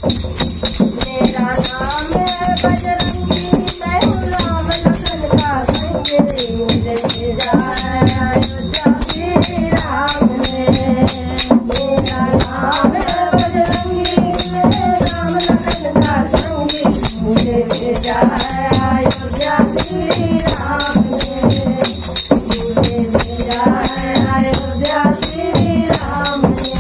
मेरा नाम है बजरंगी, मैं हूँ राम लखन का संगी, मुझे भेजा है अयोध्या श्री राम ने। मेरा नाम है बजरंगी, मैं राम लखन का संगी, मुझे भेजा है अयोध्या श्री राम ने। मुझे भेजा है अयोध्या श्री राम ने।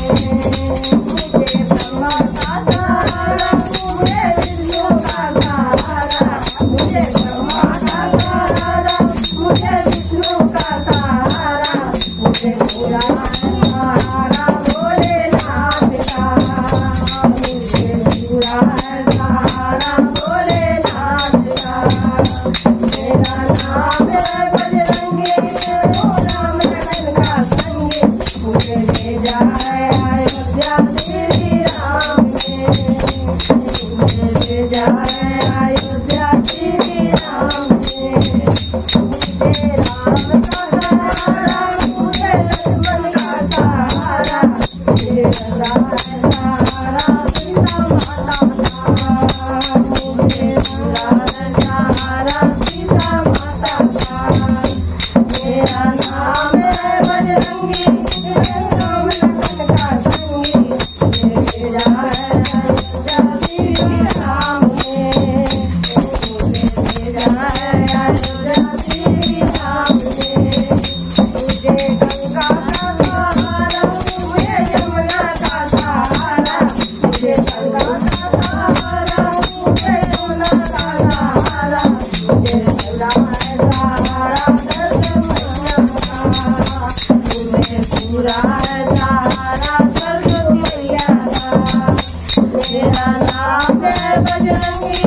मुझे ब्रह्मा का सहारा, मुझे विष्णु का सहारा, मुझे ब्रह्मा का सहारा, मुझे विष्णु का सहारा, मुझे पूरा सहारा भोलेनाथ का, मुझे पूरा सहारा भोलेनाथ का। मेरा नाम है बजरंगी, राम लखन का संगी, मुझे भेजा है अयोध्या श्री राम ने। मुझे भेजा है अयोध्या श्री राम ने। मुझे राम का सहारा, मुझे लक्ष्मण का सहारा, मुझे सदा है सहारा सीता माता का, मुझे सदा है सहारा सीता माता का। मेरा नाम है बजरंगी, राम लखन का संगी, मुझे भेजा है अयोध्या श्री राम ने। मुझे भेजा है अयोध्या श्री राम ने। मुझे गंगा का सहारा, मुझे यमुना का सहारा, मुझे गंगा का सहारा, मुझे यमुना का सहारा, मुझे सदा है सहारा दर्शन मैया का, मुझे पूरा है सहारा सरस्वती मैया का। मेरा नाम है बजरंगी,